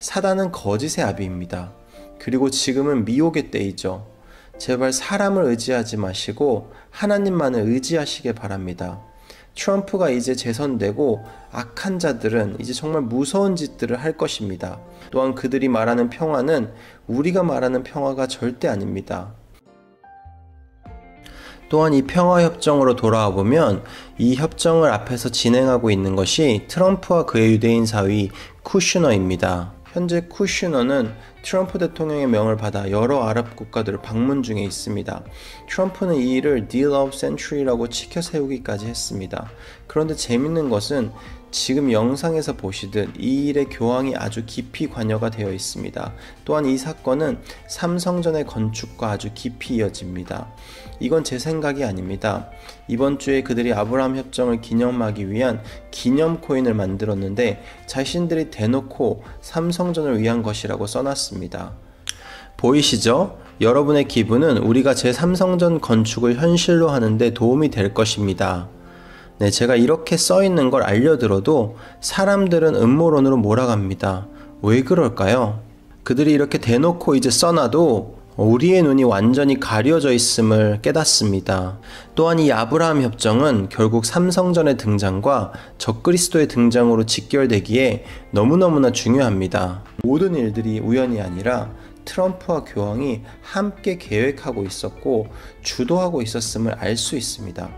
사단은 거짓의 아비입니다. 그리고 지금은 미혹의 때이죠. 제발 사람을 의지하지 마시고 하나님만을 의지하시길 바랍니다. 트럼프가 이제 재선되고 악한 자들은 이제 정말 무서운 짓들을 할 것입니다. 또한 그들이 말하는 평화는 우리가 말하는 평화가 절대 아닙니다. 또한 이 평화협정으로 돌아와 보면 이 협정을 앞에서 진행하고 있는 것이 트럼프와 그의 유대인 사위 쿠슈너입니다. 현재 쿠슈너는 트럼프 대통령의 명을 받아 여러 아랍 국가들을 방문 중에 있습니다. 트럼프는 이 일을 Deal of Century라고 치켜 세우기까지 했습니다. 그런데 재밌는 것은 지금 영상에서 보시듯 이 일에 교황이 아주 깊이 관여가 되어 있습니다. 또한 이 사건은 삼성전의 건축과 아주 깊이 이어집니다. 이건 제 생각이 아닙니다. 이번 주에 그들이 아브라함 협정을 기념하기 위한 기념 코인을 만들었는데 자신들이 대놓고 삼성전을 위한 것이라고 써놨습니다. 보이시죠? 여러분의 기분은 우리가 제3성전 건축을 현실로 하는데 도움이 될 것입니다. 네, 제가 이렇게 써있는 걸 알려들어도 사람들은 음모론으로 몰아갑니다. 왜 그럴까요? 그들이 이렇게 대놓고 이제 써놔도 우리의 눈이 완전히 가려져 있음을 깨닫습니다. 또한 이 아브라함 협정은 결국 삼성전의 등장과 적그리스도의 등장으로 직결되기에 너무너무나 중요합니다. 모든 일들이 우연이 아니라 트럼프와 교황이 함께 계획하고 있었고 주도하고 있었음을 알 수 있습니다.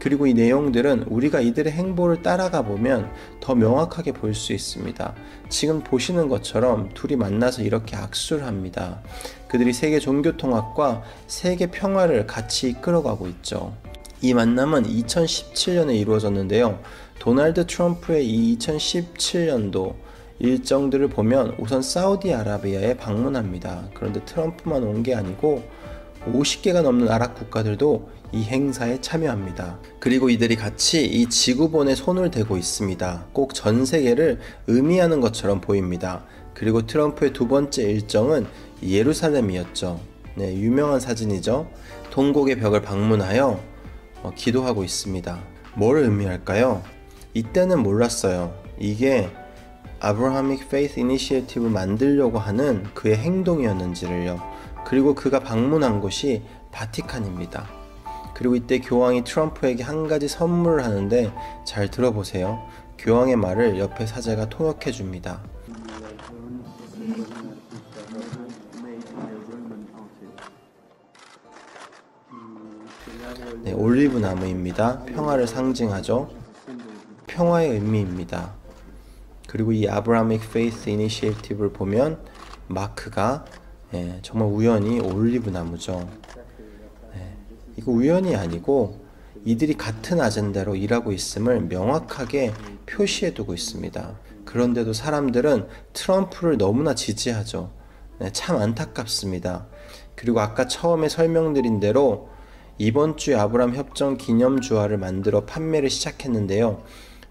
그리고 이 내용들은 우리가 이들의 행보를 따라가 보면 더 명확하게 볼 수 있습니다. 지금 보시는 것처럼 둘이 만나서 이렇게 악수를 합니다. 그들이 세계 종교통합과 세계 평화를 같이 이끌어가고 있죠. 이 만남은 2017년에 이루어졌는데요. 도널드 트럼프의 이 2017년도 일정들을 보면 우선 사우디아라비아에 방문합니다. 그런데 트럼프만 온 게 아니고 50개가 넘는 아랍 국가들도 이 행사에 참여합니다. 그리고 이들이 같이 이 지구본에 손을 대고 있습니다. 꼭 전 세계를 의미하는 것처럼 보입니다. 그리고 트럼프의 두 번째 일정은 예루살렘이었죠. 네, 유명한 사진이죠. 동곡의 벽을 방문하여 기도하고 있습니다. 뭘 의미할까요? 이때는 몰랐어요. 이게 아브라하믹 페이스 이니시에이티브를 만들려고 하는 그의 행동이었는지를요. 그리고 그가 방문한 곳이 바티칸입니다. 그리고 이때 교황이 트럼프에게 한 가지 선물을 하는데 잘 들어보세요. 교황의 말을 옆에 사제가 통역해 줍니다. 네, 올리브 나무입니다. 평화를 상징하죠. 평화의 의미입니다. 그리고 이 아브라하믹 페이스 이니시에이티브를 보면 마크가 정말 우연히 올리브 나무죠. 이거 우연이 아니고 이들이 같은 아젠다로 일하고 있음을 명확하게 표시해 두고 있습니다. 그런데도 사람들은 트럼프를 너무나 지지하죠. 참 안타깝습니다. 그리고 아까 처음에 설명드린 대로 이번 주에 아브라함 협정 기념 주화를 만들어 판매를 시작했는데요.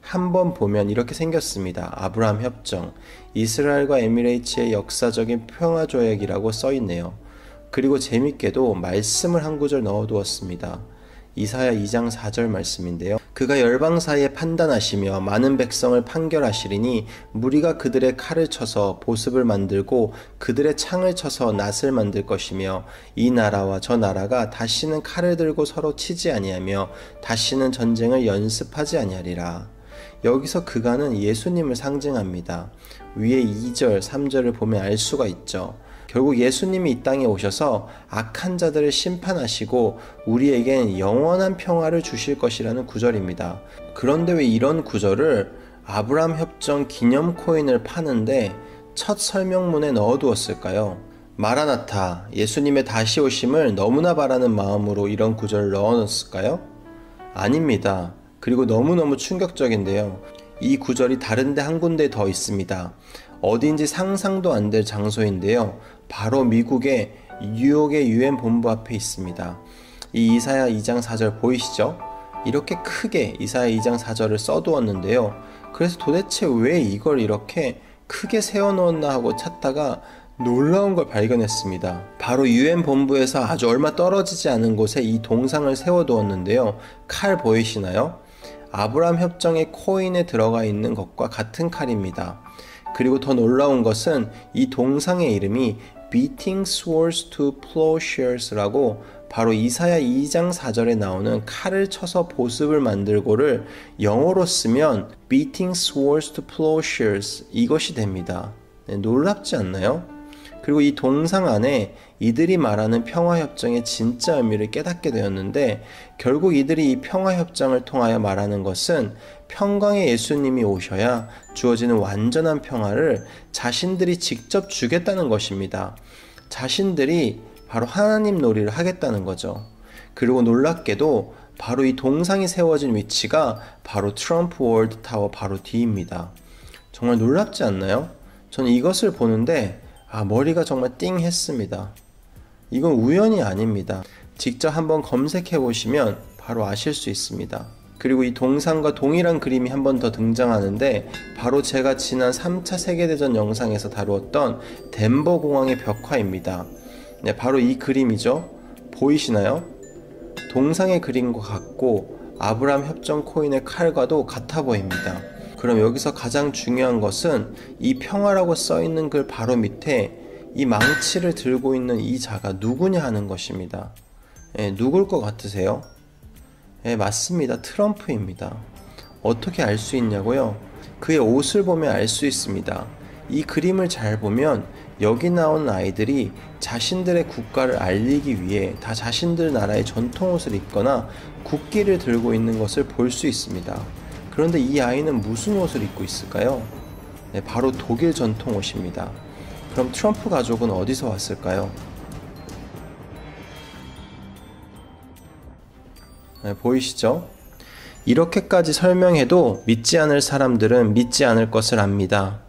한번 보면 이렇게 생겼습니다. 아브라함 협정, 이스라엘과 에미레이츠의 역사적인 평화조약이라고 써있네요. 그리고 재밌게도 말씀을 한 구절 넣어두었습니다. 이사야 2장 4절 말씀인데요. 그가 열방 사이에 판단하시며 많은 백성을 판결하시리니 무리가 그들의 칼을 쳐서 보습을 만들고 그들의 창을 쳐서 낫을 만들 것이며 이 나라와 저 나라가 다시는 칼을 들고 서로 치지 아니하며 다시는 전쟁을 연습하지 아니하리라. 여기서 그가는 예수님을 상징합니다. 위에 2절, 3절을 보면 알 수가 있죠. 결국 예수님이 이 땅에 오셔서 악한 자들을 심판하시고 우리에겐 영원한 평화를 주실 것이라는 구절입니다. 그런데 왜 이런 구절을 아브라함 협정 기념 코인을 파는데 첫 설명문에 넣어두었을까요? 마라나타, 예수님의 다시 오심을 너무나 바라는 마음으로 이런 구절을 넣어놓았을까요? 아닙니다. 그리고 너무너무 충격적인데요. 이 구절이 다른데 한 군데 더 있습니다. 어딘지 상상도 안 될 장소인데요. 바로 미국의 뉴욕의 UN 본부 앞에 있습니다. 이 이사야 2장 4절 보이시죠? 이렇게 크게 이사야 2장 4절을 써두었는데요. 그래서 도대체 왜 이걸 이렇게 크게 세워놓았나 하고 찾다가 놀라운 걸 발견했습니다. 바로 UN 본부에서 아주 얼마 떨어지지 않은 곳에 이 동상을 세워두었는데요. 칼 보이시나요? 아브라함 협정의 코인에 들어가 있는 것과 같은 칼입니다. 그리고 더 놀라운 것은 이 동상의 이름이 beating swords to plowshares라고 바로 이사야 2장 4절에 나오는 칼을 쳐서 보습을 만들고를 영어로 쓰면 beating swords to plowshares 이것이 됩니다. 네, 놀랍지 않나요? 그리고 이 동상 안에 이들이 말하는 평화협정의 진짜 의미를 깨닫게 되었는데 결국 이들이 이 평화협정을 통하여 말하는 것은 평강의 예수님이 오셔야 주어지는 완전한 평화를 자신들이 직접 주겠다는 것입니다. 자신들이 바로 하나님 놀이를 하겠다는 거죠. 그리고 놀랍게도 바로 이 동상이 세워진 위치가 바로 트럼프 월드 타워 바로 뒤입니다. 정말 놀랍지 않나요? 저는 이것을 보는데 머리가 정말 띵 했습니다. 이건 우연이 아닙니다. 직접 한번 검색해 보시면 바로 아실 수 있습니다. 그리고 이 동상과 동일한 그림이 한 번 더 등장하는데 바로 제가 지난 3차 세계대전 영상에서 다루었던 덴버 공항의 벽화입니다. 네, 바로 이 그림이죠. 보이시나요? 동상의 그림과 같고 아브라함 협정 코인의 칼과도 같아 보입니다. 그럼 여기서 가장 중요한 것은 이 평화라고 써있는 글 바로 밑에 이 망치를 들고 있는 이 자가 누구냐 하는 것입니다. 누굴 것 같으세요? 맞습니다. 트럼프입니다. 어떻게 알 수 있냐고요? 그의 옷을 보면 알 수 있습니다. 이 그림을 잘 보면 여기 나오는 아이들이 자신들의 국가를 알리기 위해 다 자신들 나라의 전통 옷을 입거나 국기를 들고 있는 것을 볼 수 있습니다. 그런데 이 아이는 무슨 옷을 입고 있을까요? 바로 독일 전통 옷입니다. 그럼 트럼프 가족은 어디서 왔을까요? 보이시죠? 이렇게까지 설명해도 믿지 않을 사람들은 믿지 않을 것을 압니다.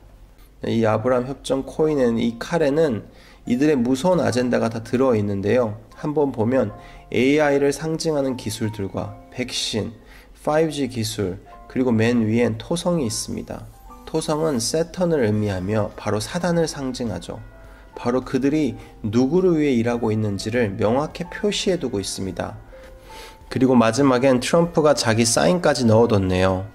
이 아브라함 협정 코인에는 이 칼에는 이들의 무서운 아젠다가 다 들어있는데요. 한번 보면 AI를 상징하는 기술들과 백신, 5G 기술, 그리고 맨 위엔 토성이 있습니다. 토성은 세턴을 의미하며 바로 사단을 상징하죠. 바로 그들이 누구를 위해 일하고 있는지를 명확히 표시해두고 있습니다. 그리고 마지막엔 트럼프가 자기 사인까지 넣어뒀네요.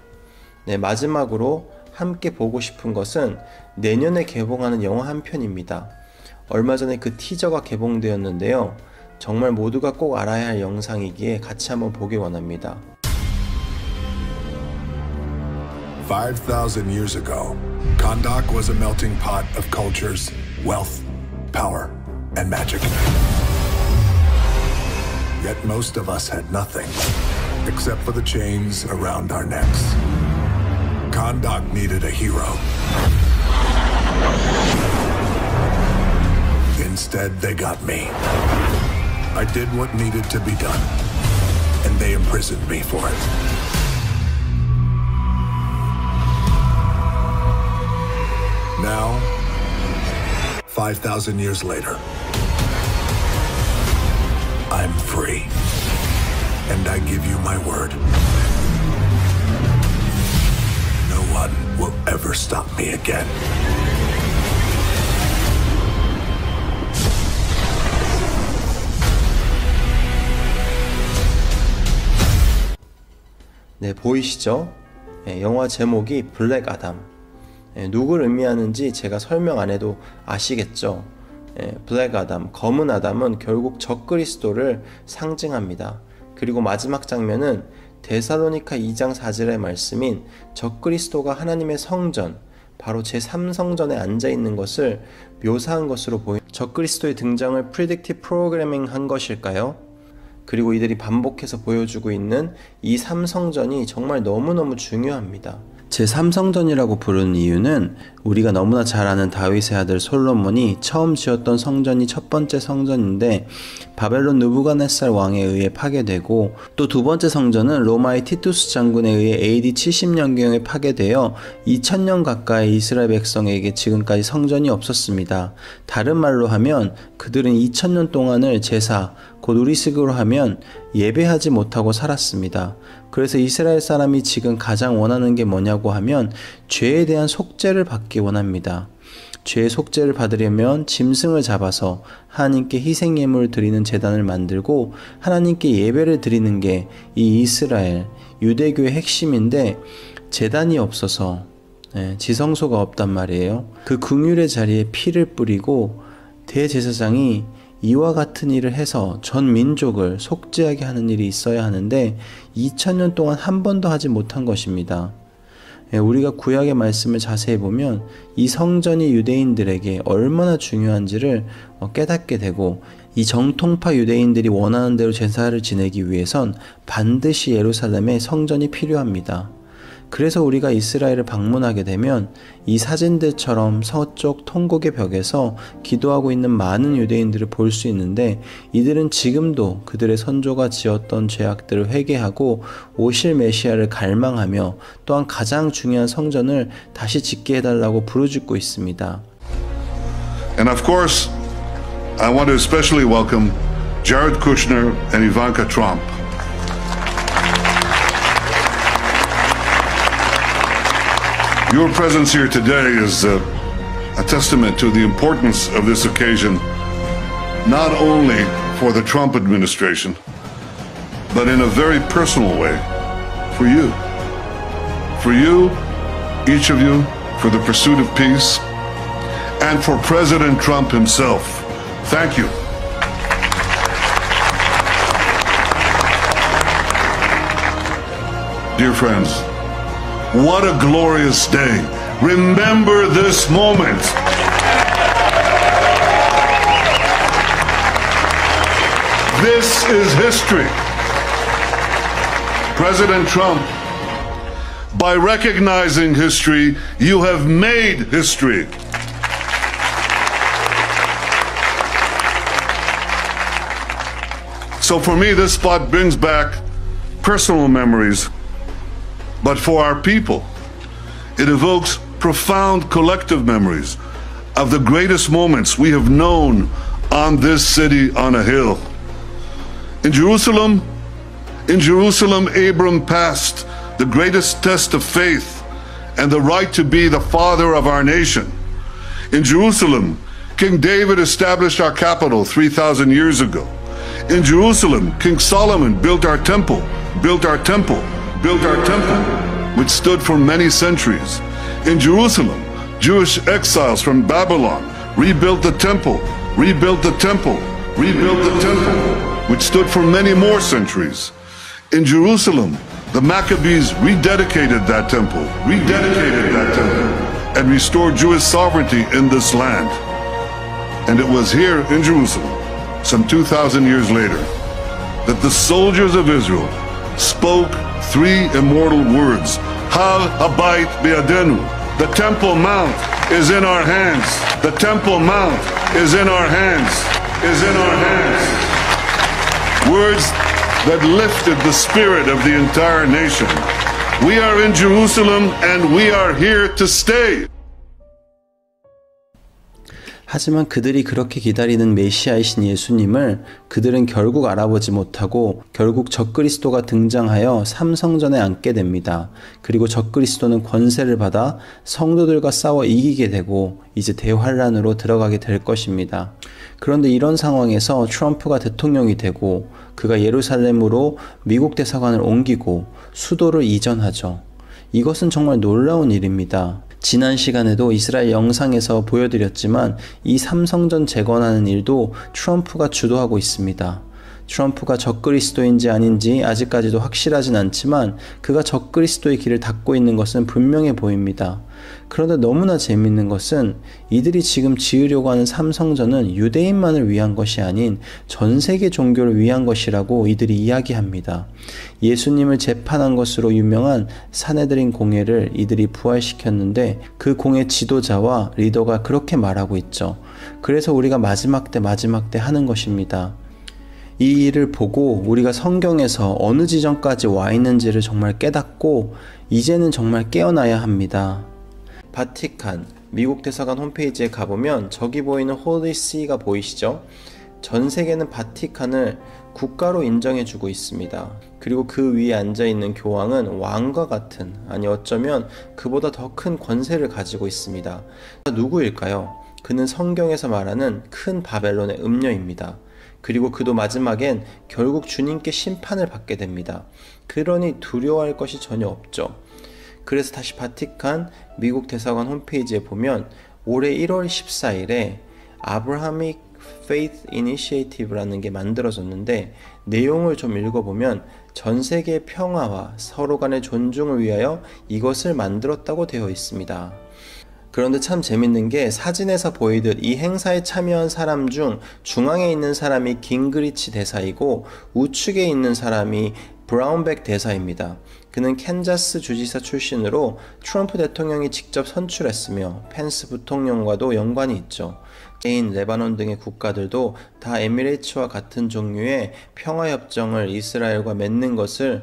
네, 마지막으로 함께 보고 싶은 것은 내년에 개봉하는 영화 한 편입니다. 얼마 전에 그 티저가 개봉되었는데요. 정말 모두가 꼭 알아야 할 영상이기에 같이 한번 보길 원합니다. 5,000 years ago, Kahndaq was a melting pot of cultures, wealth, power, and magic. Yet most of us had nothing, except for the chains around our necks. Kahndaq needed a hero. Instead, they got me. I did what needed to be done, and they imprisoned me for it. Now, 5,000 years later, I'm free, and I give you my word. No one will ever stop me again. 네, 보이시죠? 영화 제목이 블랙 아담. 누굴 의미하는지 제가 설명 안 해도 아시겠죠? 블랙 아담, 검은 아담은 결국 적그리스도를 상징합니다. 그리고 마지막 장면은 데살로니가 2장 4절의 말씀인 적그리스도가 하나님의 성전, 바로 제3성전에 앉아있는 것을 묘사한 것으로 보입니다. 적그리스도의 등장을 프리딕티브 프로그래밍 한 것일까요? 그리고 이들이 반복해서 보여주고 있는 이 3성전이 정말 너무너무 중요합니다. 제3성전이라고 부르는 이유는 우리가 너무나 잘 아는 다윗의 아들 솔로몬이 처음 지었던 성전이 첫 번째 성전인데 바벨론 느부갓네살 왕에 의해 파괴되고 또 두 번째 성전은 로마의 티투스 장군에 의해 AD 70년경에 파괴되어 2000년 가까이 이스라엘 백성에게 지금까지 성전이 없었습니다. 다른 말로 하면 그들은 2000년 동안을 제사, 곧 우리식으로 하면 예배하지 못하고 살았습니다. 그래서 이스라엘 사람이 지금 가장 원하는 게 뭐냐고 하면 죄에 대한 속죄를 받기 원합니다. 죄의 속죄를 받으려면 짐승을 잡아서 하나님께 희생 예물을 드리는 제단을 만들고 하나님께 예배를 드리는 게 이 이스라엘 유대교의 핵심인데 제단이 없어서 지성소가 없단 말이에요. 그 긍휼의 자리에 피를 뿌리고 대제사장이 이와 같은 일을 해서 전 민족을 속죄하게 하는 일이 있어야 하는데 2000년 동안 한 번도 하지 못한 것입니다. 우리가 구약의 말씀을 자세히 보면 이 성전이 유대인들에게 얼마나 중요한지를 깨닫게 되고, 이 정통파 유대인들이 원하는 대로 제사를 지내기 위해선 반드시 예루살렘에 성전이 필요합니다. 그래서 우리가 이스라엘을 방문하게 되면 이 사진들처럼 서쪽 통곡의 벽에서 기도하고 있는 많은 유대인들을 볼 수 있는데, 이들은 지금도 그들의 선조가 지었던 죄악들을 회개하고 오실 메시아를 갈망하며 또한 가장 중요한 성전을 다시 짓게 해달라고 부르짖고 있습니다. And of course, I want to especially welcome Jared Kushner and Ivanka Trump. Your presence here today is a testament to the importance of this occasion, not only for the Trump administration, but in a very personal way, for you. For you, each of you, for the pursuit of peace, and for President Trump himself. Thank you. Dear friends, what a glorious day. Remember this moment. This is history. President Trump, by recognizing history, you have made history. So for me, this spot brings back personal memories. But for our people, it evokes profound collective memories of the greatest moments we have known on this city on a hill. In Jerusalem, Abram passed the greatest test of faith and the right to be the father of our nation. In Jerusalem, King David established our capital 3,000 years ago. In Jerusalem, King Solomon built our temple, which stood for many centuries. In Jerusalem, Jewish exiles from Babylon rebuilt the temple, which stood for many more centuries. In Jerusalem, the Maccabees rededicated that temple, and restored Jewish sovereignty in this land. And it was here in Jerusalem, some 2,000 years later, that the soldiers of Israel spoke three immortal words: Hal Habayit Be'adenu. The Temple Mount is in our hands. The Temple Mount is in our hands. Words that lifted the spirit of the entire nation. We are in Jerusalem and we are here to stay. 하지만 그들이 그렇게 기다리는 메시아이신 예수님을 그들은 결국 알아보지 못하고 결국 적그리스도가 등장하여 삼성전에 앉게 됩니다. 그리고 적그리스도는 권세를 받아 성도들과 싸워 이기게 되고 이제 대환란으로 들어가게 될 것입니다. 그런데 이런 상황에서 트럼프가 대통령이 되고 그가 예루살렘으로 미국 대사관을 옮기고 수도를 이전하죠. 이것은 정말 놀라운 일입니다. 지난 시간에도 이스라엘 영상에서 보여드렸지만 이 삼성전 재건하는 일도 트럼프가 주도하고 있습니다. 트럼프가 적그리스도인지 아닌지 아직까지도 확실하진 않지만 그가 적그리스도의 길을 닫고 있는 것은 분명해 보입니다. 그런데 너무나 재밌는 것은 이들이 지금 지으려고 하는 삼성전은 유대인만을 위한 것이 아닌 전 세계 종교를 위한 것이라고 이들이 이야기합니다. 예수님을 재판한 것으로 유명한 사내들인 공회를 이들이 부활시켰는데 그 공회 지도자와 리더가 그렇게 말하고 있죠. 그래서 우리가 마지막 때 하는 것입니다. 이 일을 보고 우리가 성경에서 어느 지점까지 와 있는지를 정말 깨닫고 이제는 정말 깨어나야 합니다. 바티칸, 미국 대사관 홈페이지에 가보면 저기 보이는 홀리 씨가 보이시죠? 전 세계는 바티칸을 국가로 인정해주고 있습니다. 그리고 그 위에 앉아있는 교황은 왕과 같은, 아니 어쩌면 그보다 더 큰 권세를 가지고 있습니다. 누구일까요? 그는 성경에서 말하는 큰 바벨론의 음녀입니다. 그리고 그도 마지막엔 결국 주님께 심판을 받게 됩니다. 그러니 두려워할 것이 전혀 없죠. 그래서 다시 바티칸 미국 대사관 홈페이지에 보면 올해 1월 14일에 아브라하믹 Faith Initiative라는 게 만들어졌는데, 내용을 좀 읽어보면 전 세계의 평화와 서로 간의 존중을 위하여 이것을 만들었다고 되어 있습니다. 그런데 참 재밌는 게, 사진에서 보이듯 이 행사에 참여한 사람 중 중앙에 있는 사람이 깅그리치 대사이고 우측에 있는 사람이 브라운백 대사입니다. 그는 캔자스 주지사 출신으로 트럼프 대통령이 직접 선출했으며 펜스 부통령과도 연관이 있죠. 인 레바논 등의 국가들도 다 에미레이츠와 같은 종류의 평화협정을 이스라엘과 맺는 것을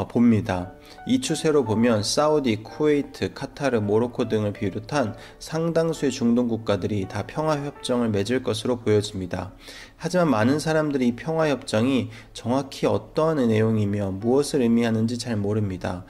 봅니다. 이 추세로 보면 사우디, 쿠웨이트, 카타르, 모로코 등을 비롯한 상당수의 중동 국가들이 다 평화협정을 맺을 것으로 보여집니다. 하지만 많은 사람들이 이 평화협정이 정확히 어떠한 내용이며 무엇을 의미하는지 잘 모릅니다.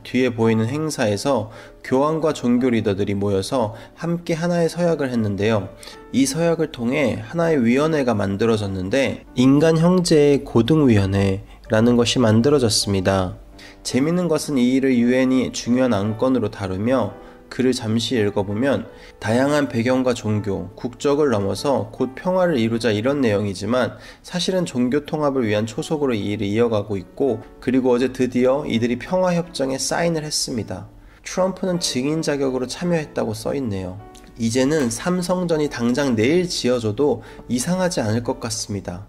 뒤에 보이는 행사에서 교황과 종교 리더들이 모여서 함께 하나의 서약을 했는데요. 이 서약을 통해 하나의 위원회가 만들어졌는데, 인간형제의 고등위원회라는 것이 만들어졌습니다. 재밌는 것은 이 일을 유엔이 중요한 안건으로 다루며, 글을 잠시 읽어보면 다양한 배경과 종교, 국적을 넘어서 곧 평화를 이루자 이런 내용이지만, 사실은 종교 통합을 위한 초석으로 이 일을 이어가고 있고, 그리고 어제 드디어 이들이 평화협정에 사인을 했습니다. 트럼프는 증인 자격으로 참여했다고 써있네요. 이제는 삼성전이 당장 내일 지어줘도 이상하지 않을 것 같습니다.